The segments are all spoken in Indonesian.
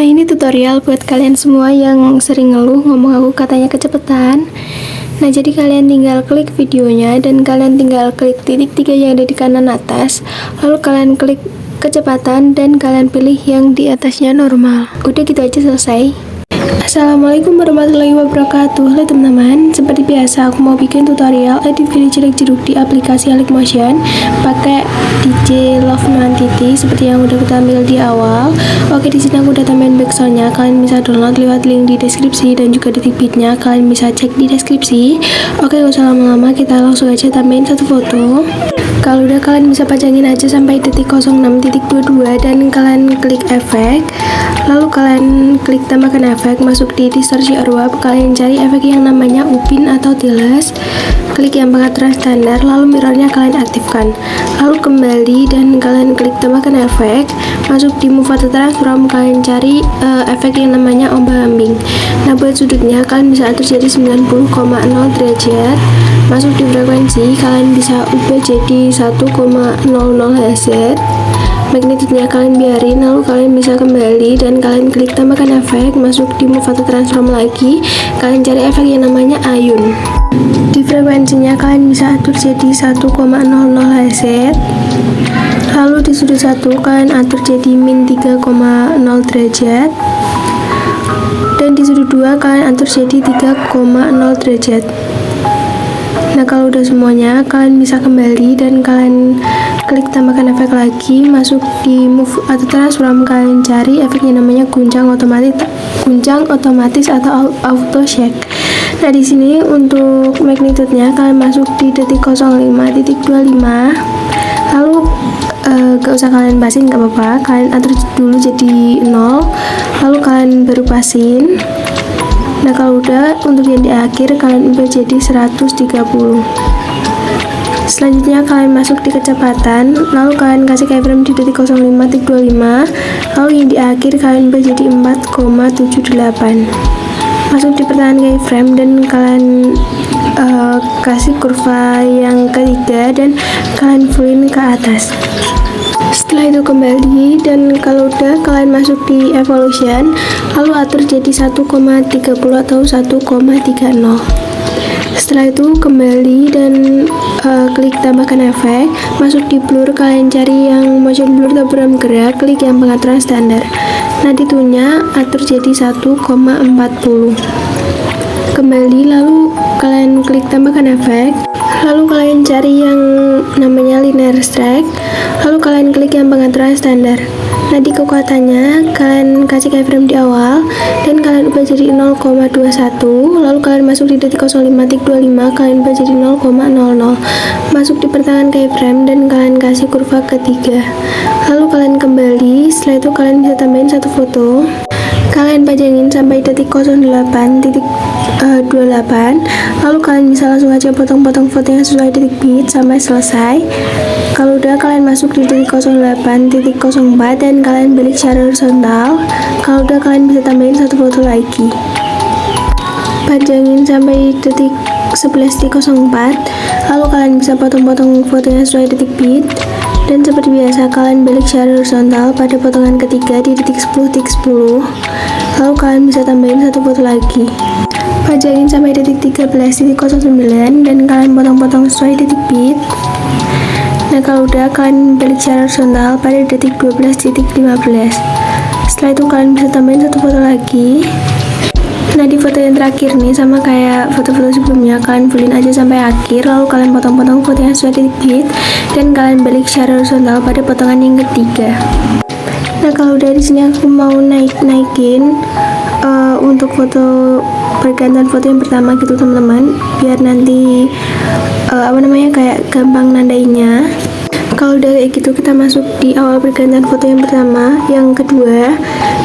Nah, ini tutorial buat kalian semua yang sering ngeluh ngomong aku katanya kecepatan. Nah, jadi kalian tinggal klik videonya dan kalian tinggal klik titik 3 yang ada di kanan atas. Lalu kalian klik kecepatan dan kalian pilih yang di atasnya normal. Udah gitu aja, selesai. Assalamualaikum warahmatullahi wabarakatuh. Halo teman-teman, seperti biasa aku mau bikin tutorial edit video jelek jeruk di aplikasi Alikmotion pakai DJ Love Nuantiti seperti yang udah kita ambil di awal. Oke, di sini aku udah tambahin backsoundnya. Kalian bisa download lewat link di deskripsi dan juga detik beatnya kalian bisa cek di deskripsi. Oke, gak usah lama-lama, kita langsung aja tambahin satu foto. Kalau udah, kalian bisa pajangin aja sampai detik 06.22 dan kalian klik efek. Lalu kalian klik tambahkan efek, masuk di distorsi ruap, kalian cari efek yang namanya upin atau tiles, klik yang pengaturan standar, lalu mirrornya kalian aktifkan, lalu kembali dan kalian klik tambahkan efek, masuk di move atau transform, kalian cari efek yang namanya ombak ambing. Nah, buat sudutnya kalian bisa atur jadi 90,0 derajat, masuk di frekuensi, kalian bisa ubah jadi 1,00 Hz. Magnitude-nya kalian biarin, lalu kalian bisa kembali dan kalian klik tambahkan efek, masuk di move atau transform lagi, kalian cari efek yang namanya ayun. Di frekuensinya kalian bisa atur jadi 1,00 Hz. Lalu di sudut 1 kalian atur jadi min 3,0 derajat. Dan di sudut 2 kalian atur jadi 3,0 derajat. Nah, kalau udah semuanya, kalian bisa kembali dan kalian klik tambahkan efek lagi, masuk di move atau transform, kalian cari efek yang namanya guncang otomatis atau auto shake. Nah, di sini untuk magnitude-nya kalian masuk di detik 05.25. Lalu gak usah kalian pasin, gak apa-apa, kalian atur dulu jadi 0, lalu kalian baru pasin. Nah, kalau udah, untuk yang di akhir kalian ubah jadi 130. Selanjutnya kalian masuk di kecepatan, lalu kalian kasih keyframe di detik 05.25, lalu yang di akhir kalian ubah jadi 4,78. Masuk di pertahanan keyframe dan kalian kasih kurva yang ketiga dan kalian fullin ke atas. Setelah itu kembali dan kalau udah, kalian masuk di evolution, lalu atur jadi 1,30 atau 1,30. Setelah itu kembali dan klik tambahkan efek, masuk di blur, kalian cari yang motion blur atau peram gerak, klik yang pengaturan standar. Nah, ditunya atur jadi 1,40. Kembali, lalu kalian klik tambahkan efek, lalu kalian cari yang namanya linear strike, lalu kalian klik yang pengaturan standar. Nah, di kekuatannya kalian kasih keyframe di awal dan kalian ubah jadi 0,21, lalu kalian masuk di detik 05.25, kalian ubah jadi 0,00, masuk di pertahanan keyframe dan kalian kasih kurva ketiga, lalu kalian kembali. Setelah itu kalian bisa tambahin satu foto, kalian pajangin sampai detik 08.28, lalu kalian bisa langsung aja potong-potong foto yang sesuai detik beat sampai selesai. Kalau udah, kalian masuk di detik 08.04 dan kalian balik secara horizontal. Kalau udah, kalian bisa tambahin satu foto lagi, panjangin sampai detik 11.04, lalu kalian bisa potong-potong fotonya sesuai detik beat. Dan seperti biasa, kalian balik secara horizontal pada potongan ketiga di detik 10.10, lalu kalian bisa tambahin satu foto lagi, pajangin sampai detik 13.09 dan kalian potong-potong sesuai detik beat. Nah, kalau udah, kalian balik secara horizontal pada detik 12.15. Setelah itu kalian bisa tambahin satu foto lagi. Nah, di foto yang terakhir nih, sama kayak foto-foto sebelumnya, kalian fullin aja sampai akhir, lalu kalian potong-potong foto yang sesuai detik beat dan kalian balik secara horizontal pada potongan yang ketiga. Nah, kalau udah, di sini aku mau naikin untuk foto pergantian foto yang pertama gitu teman-teman, biar nanti kayak gampang nandainya. Kalau udah kayak gitu, kita masuk di awal pergantian foto yang pertama. Yang kedua,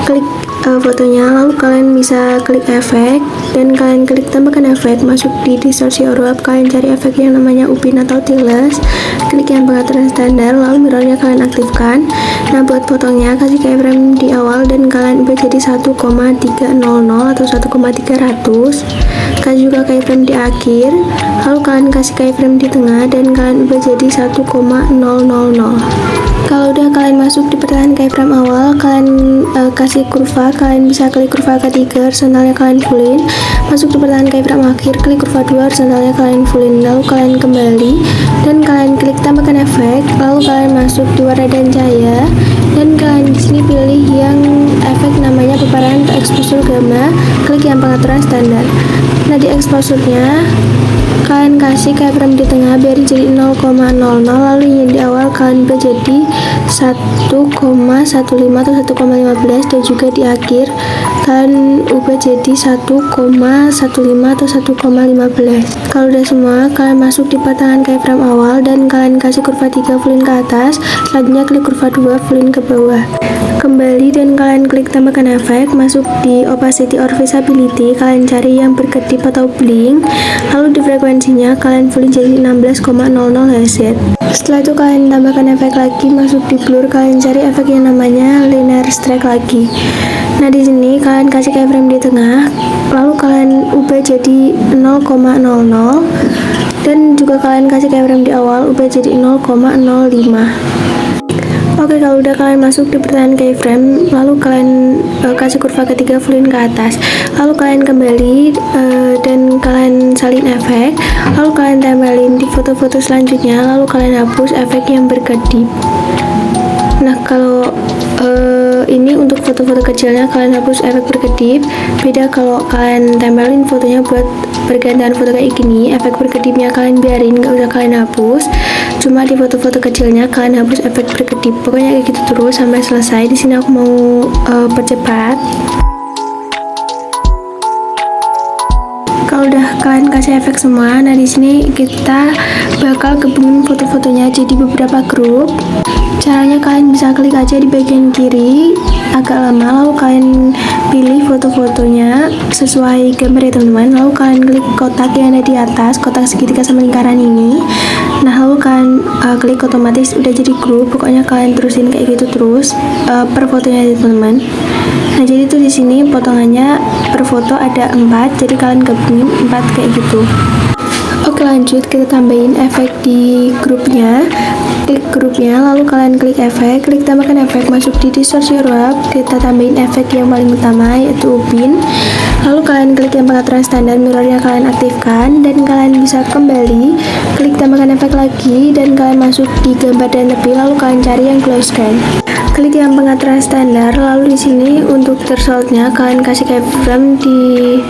klik fotonya, lalu kalian bisa klik efek dan kalian klik tambahkan efek, masuk di distorsi ruap, kalian cari efek yang namanya upin atau tiles, klik yang pengaturan standar, lalu mirrornya kalian aktifkan Nah, buat potongnya kasih keyframe di awal dan kalian ubah jadi 1,300 atau 1,300. Kasih juga keyframe di akhir, lalu kalian kasih keyframe di tengah dan kalian ubah jadi 1,000. Kalau udah kalian masuk di pertahanan keyframe awal, kalian kasih kurva, kalian bisa klik kurva ketiga, horizontalnya kalian fullin. Masuk di pertahanan keyframe akhir, klik kurva 2, horizontalnya kalian fullin. Lalu kalian kembali dan kalian klik tambahkan efek, lalu kalian masuk di warna dan cahaya dan kalian di sini pilih yang efek namanya paparan atau exposure gamma, klik yang pengaturan standar. Nah, di exposure-nya kalian kasih keyframe di tengah biar jadi 0,00, lalu yang di awal kalian ubah jadi 1,15 atau 1,15 dan juga di akhir kalian ubah jadi 1,15 atau 1,15. Kalau udah semua, kalian masuk di pertahanan keyframe awal dan kalian kasih kurva 3 fullin ke atas, selanjutnya klik kurva 2 fullin ke bawah. Kembali dan kalian klik tambahkan efek, masuk di opacity or visibility, kalian cari yang berkedip atau blink, lalu di frekuensinya kalian fullin jadi 16,00 Hz. Setelah itu kalian tambahkan efek lagi, masuk di blur, kalian cari efek yang namanya linear strike lagi. Nah, di sini kalian kasih keyframe di tengah, lalu kalian ubah jadi 0,00 dan juga kalian kasih keyframe di awal, ubah jadi 0,05. Oke, kalau udah kalian masuk di pertahanan keyframe, lalu kalian kasih kurva ketiga fullin ke atas, lalu kalian kembali dan kalian salin efek, lalu kalian tempelin di foto-foto selanjutnya, lalu kalian hapus efek yang berkedip. Nah, kalau ini untuk foto-foto kecilnya kalian hapus efek berkedip. Beda kalau kalian tempelin fotonya buat bergantian foto kayak gini, efek berkedipnya kalian biarin, nggak usah kalian hapus. Cuma di foto-foto kecilnya kalian hapus efek berkedip. Pokoknya kayak gitu terus sampai selesai. Di sini aku mau percepat. Kalau udah kalian kasih efek semua, nah di sini kita bakal gabungin foto-fotonya jadi beberapa grup. Caranya kalian bisa klik aja di bagian kiri agak lama, lalu kalian pilih foto-fotonya sesuai gambar ya teman-teman, lalu kalian klik kotak yang ada di atas, kotak segitiga sama lingkaran ini. Nah, lalu kalian klik, otomatis udah jadi grup. Pokoknya kalian terusin kayak gitu terus per fotonya ya teman-teman. Nah, jadi tuh di sini potongannya per foto ada 4, jadi kalian gabungin 4 kayak gitu. Oke, lanjut kita tambahin efek di grupnya. Klik grupnya, lalu kalian klik efek, klik tambahkan efek, masuk di distort your wrap, kita tambahin efek yang paling utama yaitu upin. Lalu kalian klik yang pengaturan standar, mirrornya kalian aktifkan dan kalian bisa kembali, klik tambahkan efek lagi dan kalian masuk di gambar dan tepi, lalu kalian cari yang glow scan. Klik yang pengaturan standar, lalu di sini untuk thresholdnya kalian kasih keyframe di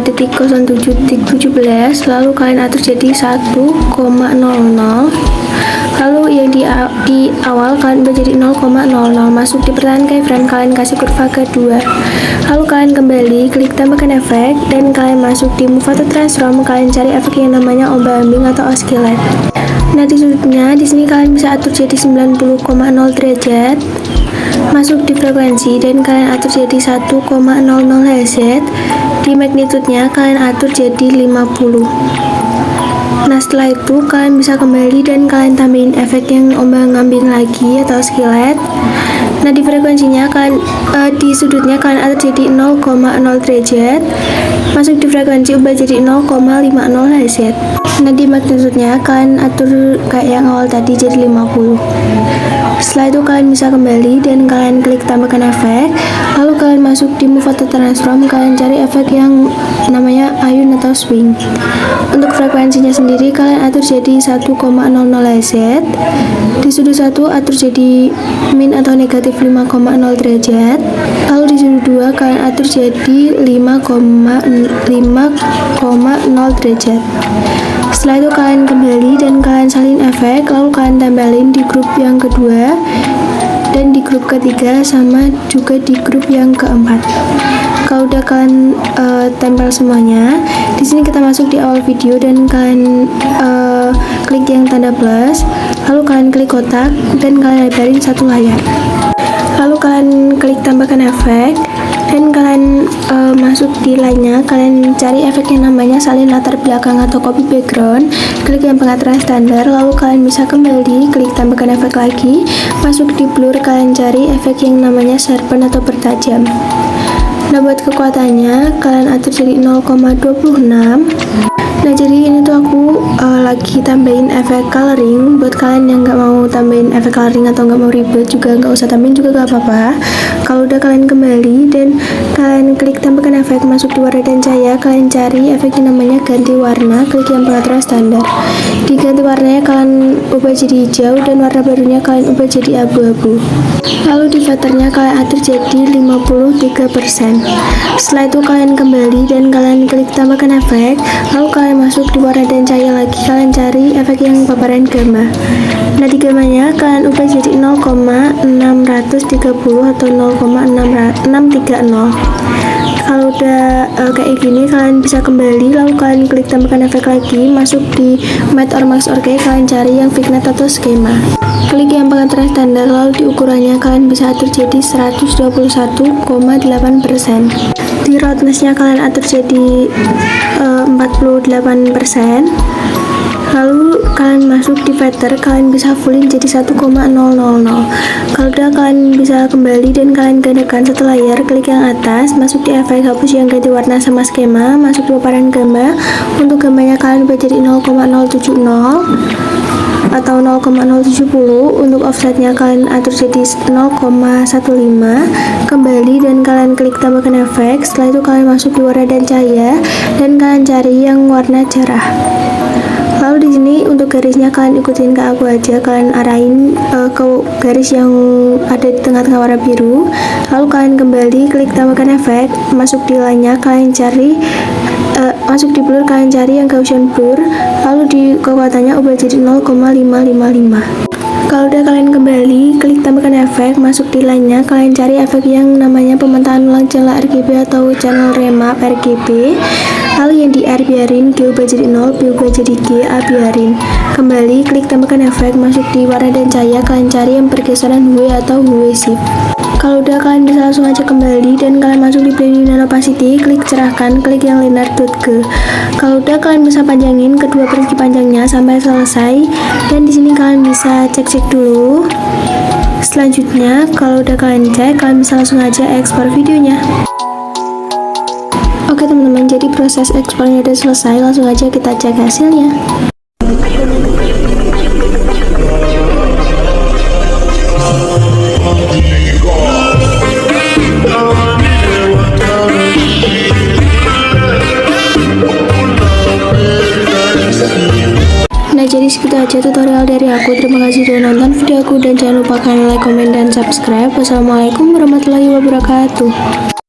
detik 07.17, lalu kalian atur jadi 1,00. Lalu yang di awal kalian ubah jadi 0,00. Masuk di pertahanan keyframe, kalian kasih kurva kedua, lalu kalian kembali, klik tambahkan efek dan kalian masuk di move atau transform, kalian cari efek yang namanya ombak-ambing atau oscillate. Nah, di sudutnya di sini kalian bisa atur jadi 90,0 derajat. Masuk di frekuensi dan kalian atur jadi 1,00 Hz. Di magnitude-nya kalian atur jadi 50. Nah, setelah itu kalian bisa kembali dan kalian tambahin efek yang ombang-ambing lagi atau skillet. Nah, di frekuensinya kalian di sudutnya kalian atur jadi 0,0 derajat. Masuk di frekuensi ubah jadi 0,50 Hz. Nah, di magnitude-nya kalian atur kayak yang awal tadi jadi 50. Setelah itu kalian bisa kembali dan kalian klik tambahkan efek, lalu kalian masuk di move atau transform, kalian cari efek yang namanya ayun atau swing. Untuk frekuensinya sendiri kalian atur jadi 1,00 Hz. Di sudut 1 atur jadi min atau negatif 5,0 derajat. Lalu di sudut 2 kalian atur jadi 5,0 derajat. Setelah itu kalian kembali dan kalian salin efek, lalu kalian tempelin di grup yang kedua dan di grup ketiga sama juga di grup yang keempat. Kalau udah kalian tempel semuanya, di sini kita masuk di awal video dan kalian klik yang tanda plus, lalu kalian klik kotak dan kalian lebarin satu layar. Lalu kalian klik tambahkan efek Dan kalian masuk di lainnya, kalian cari efek yang namanya salin latar belakang atau copy background, klik yang pengaturan standar, lalu kalian bisa kembali, klik tambahkan efek lagi, masuk di blur, kalian cari efek yang namanya sharpen atau bertajam. Nah, buat kekuatannya kalian atur jadi 0,26. Nah, jadi ini tuh aku lagi tambahin efek coloring. Buat kalian yang nggak mau tambahin efek coloring atau nggak mau ribet juga nggak usah tambahin juga nggak apa-apa. Kalau udah kalian kembali dan kalian klik tambahkan efek, masuk di warna dan cahaya, kalian cari efek yang namanya ganti warna, klik yang pengaturan standar. Di ganti warnanya kalian ubah jadi hijau dan warna barunya kalian ubah jadi abu-abu. Lalu di filternya kalian atur jadi 53%. Setelah itu kalian kembali dan kalian klik tambahkan efek, lalu kalian masuk di warna dan cahaya lagi, kalian cari efek yang paparan gamma. Nah, di gammanya kalian ubah jadi 0,630 atau 0,630. Kalau udah kayak gini, kalian bisa kembali, lalu kalian klik tambahkan efek lagi, masuk di matte or max or key, kalian cari yang vignette atau skema. Klik yang pengaturan standar, lalu di ukurannya kalian bisa atur jadi 121,8%. Di roughness-nya kalian atur jadi 48%. Lalu kalian masuk di feather, kalian bisa fullin jadi 1,000. Kalau udah kalian bisa kembali dan kalian gandakan satu layar, klik yang atas, masuk di efek, hapus yang ganti warna sama skema, masuk di paparan gamma. Untuk gammanya kalian ubah jadi 0,070 atau 0,070. Untuk offsetnya kalian atur jadi 0,15. Kembali dan kalian klik tambahkan efek. Setelah itu kalian masuk di warna dan cahaya dan kalian cari yang warna cerah. Lalu di sini untuk garisnya kalian ikutin ke aku aja, kalian arahin ke garis yang ada di tengah-tengah warna biru. Lalu kalian kembali, klik tambahkan efek, masuk di lainnya, kalian cari masuk di blur, kalian cari yang Gaussian blur, lalu di kekuatannya ubah jadi 0,555. Kalau udah kalian kembali, klik tambahkan efek, masuk di lainnya, kalian cari efek yang namanya pementahan ulang channel RGB atau channel remap RGB. Lalu yang di R biarin, G ubah jadi 0, B ubah jadi G, A biarin. Kembali, klik tambahkan efek, masuk di warna dan cahaya, kalian cari yang pergeseran hue atau hue shift. Kalau udah kalian bisa langsung aja kembali dan kalian masuk di blending dan opacity, klik cerahkan, klik yang linear dot G. Kalau udah kalian bisa panjangin kedua persegi panjangnya sampai selesai, dan di sini kalian bisa cek-cek dulu. Selanjutnya, kalau udah kalian cek, kalian bisa langsung aja ekspor videonya. Oke teman-teman, jadi proses ekspornya udah selesai, langsung aja kita cek hasilnya. Nah, jadi segitu aja tutorial dari aku. Terima kasih sudah nonton video aku dan jangan lupa kalian like, komen, dan subscribe. Wassalamualaikum warahmatullahi wabarakatuh.